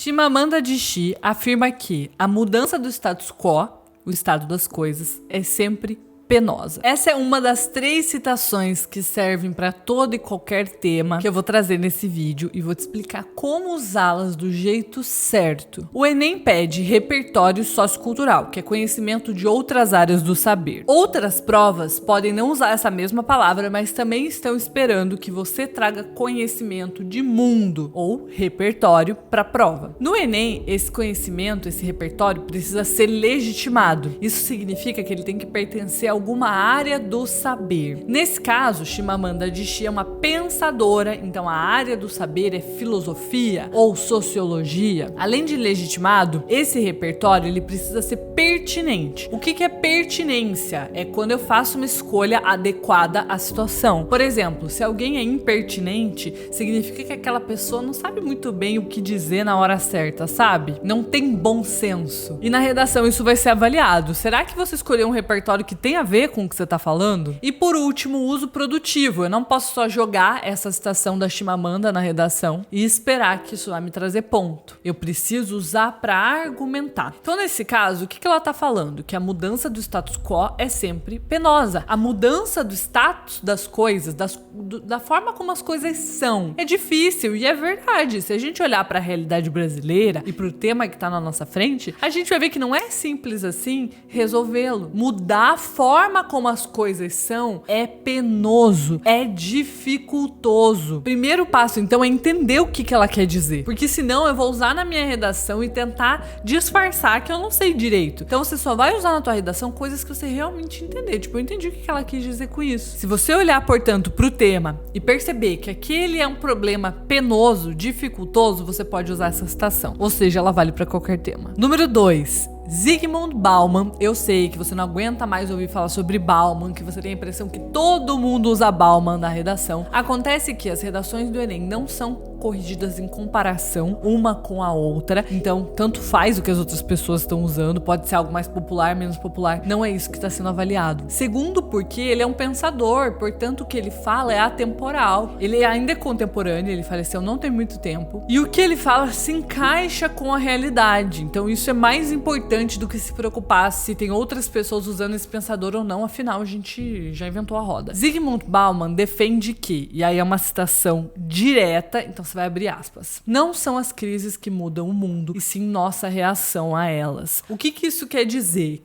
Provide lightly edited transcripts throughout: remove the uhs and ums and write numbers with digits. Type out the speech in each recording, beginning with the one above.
Chimamanda Adichie afirma que a mudança do status quo, o estado das coisas, é sempre penosa. Essa é uma das 3 citações que servem para todo e qualquer tema que eu vou trazer nesse vídeo e vou te explicar como usá-las do jeito certo. O Enem pede repertório sociocultural, que é conhecimento de outras áreas do saber. Outras provas podem não usar essa mesma palavra, mas também estão esperando que você traga conhecimento de mundo ou repertório para a prova. No Enem, esse conhecimento, esse repertório precisa ser legitimado. Isso significa que ele tem que pertencer a alguma área do saber. Nesse caso, Chimamanda Adichie é uma pensadora, então a área do saber é filosofia ou sociologia. Além de legitimado, esse repertório ele precisa ser pertinente. O que é pertinência? É quando eu faço uma escolha adequada à situação. Por exemplo, se alguém é impertinente, significa que aquela pessoa não sabe muito bem o que dizer na hora certa, sabe? Não tem bom senso. E na redação isso vai ser avaliado. Será que você escolheu um repertório que tem a ver com o que você tá falando? E por último, o uso produtivo. Eu não posso só jogar essa citação da Chimamanda na redação e esperar que isso vai me trazer ponto. Eu preciso usar para argumentar. Então, nesse caso, o que ela tá falando? Que a mudança do status quo é sempre penosa. A mudança do status das coisas, da forma como as coisas são, é difícil e é verdade. Se a gente olhar para a realidade brasileira e pro tema que tá na nossa frente, a gente vai ver que não é simples assim resolvê-lo. Mudar a forma como as coisas são é penoso, é dificultoso. Primeiro passo, então, é entender o que ela quer dizer. Porque senão eu vou usar na minha redação e tentar disfarçar que eu não sei direito. Então você só vai usar na tua redação coisas que você realmente entender. Tipo, eu entendi o que ela quis dizer com isso. Se você olhar, portanto, pro tema e perceber que aquele é um problema penoso, dificultoso, você pode usar essa citação. Ou seja, ela vale para qualquer tema. Número 2. Zygmunt Bauman. Eu sei que você não aguenta mais ouvir falar sobre Bauman, que você tem a impressão que todo mundo usa Bauman na redação. Acontece que as redações do Enem não são corrigidas em comparação uma com a outra, então tanto faz o que as outras pessoas estão usando, pode ser algo mais popular, menos popular, não é isso que está sendo avaliado. Segundo, porque ele é um pensador, portanto o que ele fala é atemporal, ele ainda é contemporâneo, ele faleceu não tem muito tempo, e o que ele fala se encaixa com a realidade, então isso é mais importante do que se preocupar se tem outras pessoas usando esse pensador ou não, afinal a gente já inventou a roda. Zygmunt Bauman defende que, e aí é uma citação direta, então você vai abrir aspas, não são as crises que mudam o mundo, e sim nossa reação a elas. O que isso quer dizer?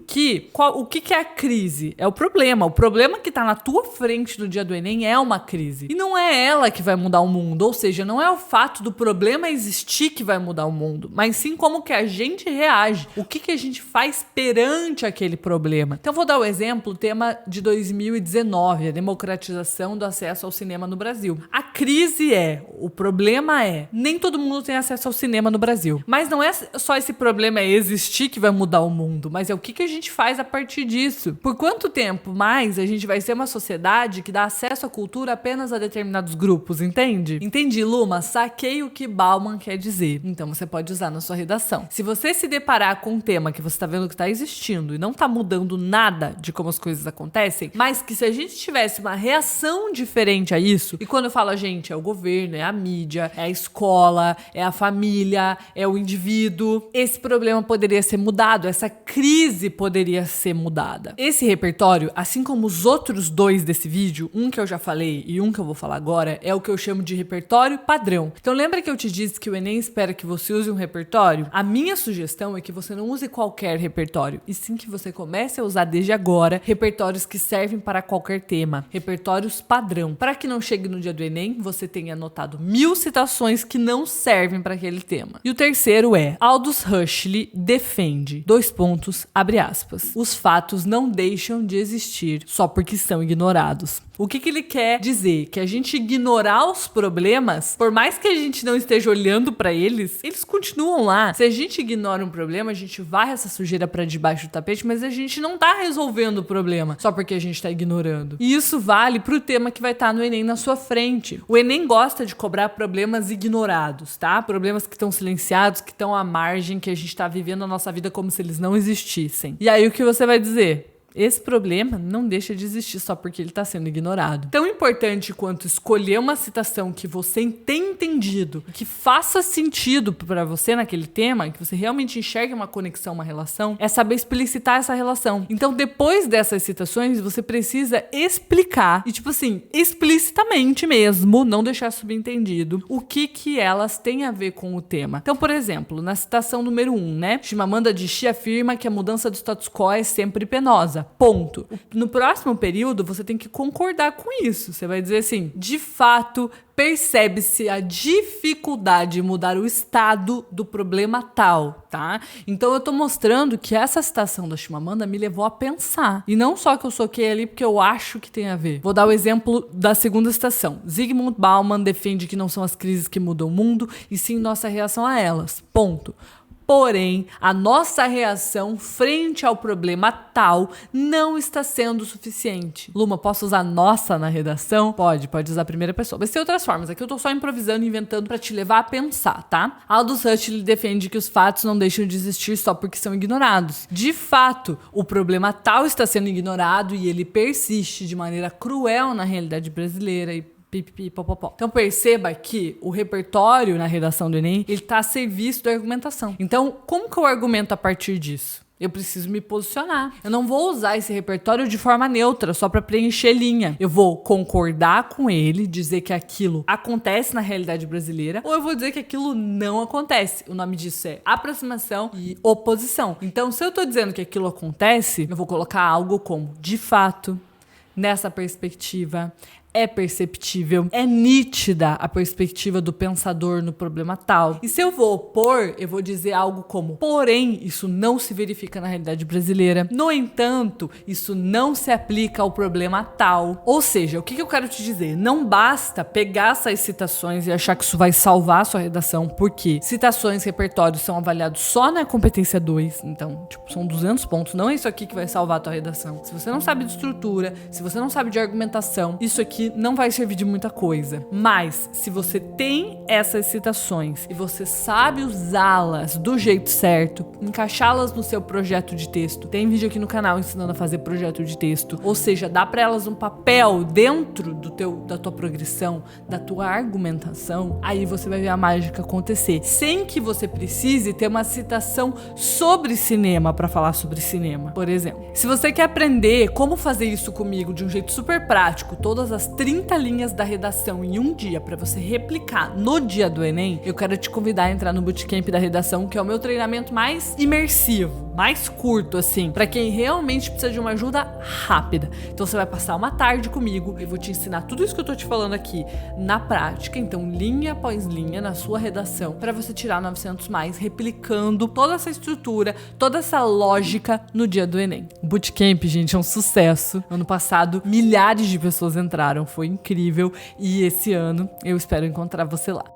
O que é a crise? É o problema que tá na tua frente no dia do Enem é uma crise, e não é ela que vai mudar o mundo, ou seja, não é o fato do problema existir que vai mudar o mundo, mas sim como que a gente reage, o que a gente faz perante aquele problema. Então vou dar o exemplo, o tema de 2019, a democratização do acesso ao cinema no Brasil. A crise o problema nem todo mundo tem acesso ao cinema no Brasil. Mas não é só esse problema existir que vai mudar o mundo, mas é o que a gente faz a partir disso. Por quanto tempo mais a gente vai ser uma sociedade que dá acesso à cultura apenas a determinados grupos, entende? Entendi, Luma, saquei o que Bauman quer dizer. Então você pode usar na sua redação. Se você se deparar com um tema que você tá vendo que tá existindo e não tá mudando nada de como as coisas acontecem, mas que se a gente tivesse uma reação diferente a isso, e quando eu falo a gente, é o governo, é a mídia, é a escola, é a família, é o indivíduo, esse problema poderia ser mudado, essa crise poderia ser mudada. Esse repertório, assim como os outros 2 desse vídeo, um que eu já falei e um que eu vou falar agora, é o que eu chamo de repertório padrão. Então lembra que eu te disse que o Enem espera que você use um repertório? A minha sugestão é que você não use qualquer repertório, e sim que você comece a usar desde agora repertórios que servem para qualquer tema, repertórios padrão, para que não chegue no dia do Enem, você tenha anotado 1000 citações que não servem para aquele tema. E o terceiro Aldous Huxley defende, abre aspas, os fatos não deixam de existir só porque são ignorados. O que ele quer dizer? Que a gente ignorar os problemas, por mais que a gente não esteja olhando para eles continuam lá. Se a gente ignora um problema, a gente varre essa sujeira para debaixo do tapete, mas a gente não tá resolvendo o problema só porque a gente tá ignorando. E isso vale pro tema que vai estar no Enem na sua frente. O Enem gosta de cobrar problemas ignorados, tá? Problemas que estão silenciados, que estão à margem, que a gente tá vivendo a nossa vida como se eles não existissem. E aí o que você vai dizer? Esse problema não deixa de existir só porque ele está sendo ignorado. Tão importante quanto escolher uma citação que você tenha entendido, que faça sentido para você naquele tema, que você realmente enxergue uma conexão, uma relação, é saber explicitar essa relação. Então, depois dessas citações, você precisa explicar, e tipo assim, explicitamente mesmo, não deixar subentendido, o que elas têm a ver com o tema. Então, por exemplo, na citação número 1, né? Chimamanda Adichie afirma que a mudança do status quo é sempre penosa. Ponto. No próximo período, você tem que concordar com isso. Você vai dizer assim, de fato, percebe-se a dificuldade de mudar o estado do problema tal, tá? Então eu tô mostrando que essa citação da Chimamanda me levou a pensar. E não só que eu soquei ali porque eu acho que tem a ver. Vou dar o exemplo da segunda citação. Zygmunt Bauman defende que não são as crises que mudam o mundo, e sim nossa reação a elas. Ponto. Porém, a nossa reação frente ao problema tal não está sendo suficiente. Luma, posso usar nossa na redação? Pode usar a primeira pessoa. Mas tem outras formas. Aqui eu tô só improvisando e inventando pra te levar a pensar, tá? Aldous Huxley defende que os fatos não deixam de existir só porque são ignorados. De fato, o problema tal está sendo ignorado e ele persiste de maneira cruel na realidade brasileira e pipipipopopó. Então perceba que o repertório na redação do Enem, ele tá a serviço da argumentação. Então, como que eu argumento a partir disso? Eu preciso me posicionar. Eu não vou usar esse repertório de forma neutra, só para preencher linha. Eu vou concordar com ele, dizer que aquilo acontece na realidade brasileira, ou eu vou dizer que aquilo não acontece. O nome disso é aproximação e oposição. Então, se eu tô dizendo que aquilo acontece, eu vou colocar algo como, de fato, nessa perspectiva, é perceptível, é nítida a perspectiva do pensador no problema tal. E se eu vou opor, eu vou dizer algo como, porém, isso não se verifica na realidade brasileira. No entanto, isso não se aplica ao problema tal. Ou seja, o que eu quero te dizer? Não basta pegar essas citações e achar que isso vai salvar a sua redação, porque citações, repertórios são avaliados só na competência 2, então, são 200 pontos. Não é isso aqui que vai salvar a tua redação. Se você não sabe de estrutura, se você não sabe de argumentação, isso aqui não vai servir de muita coisa. Mas, se você tem essas citações e você sabe usá-las do jeito certo, encaixá-las no seu projeto de texto, tem vídeo aqui no canal ensinando a fazer projeto de texto, ou seja, dá para elas um papel dentro da tua progressão, da tua argumentação, aí você vai ver a mágica acontecer, sem que você precise ter uma citação sobre cinema para falar sobre cinema, por exemplo. Se você quer aprender como fazer isso comigo de um jeito super prático, todas as 30 linhas da redação em um dia para você replicar no dia do Enem, eu quero te convidar a entrar no Bootcamp da Redação, que é o meu treinamento mais imersivo, mais curto, assim, para quem realmente precisa de uma ajuda rápida. Então você vai passar uma tarde comigo, eu vou te ensinar tudo isso que eu tô te falando aqui na prática, então linha após linha na sua redação, para você tirar 900 mais, replicando toda essa estrutura, toda essa lógica no dia do Enem. O Bootcamp, gente, é um sucesso. Ano passado, milhares de pessoas entraram, foi incrível, e esse ano eu espero encontrar você lá.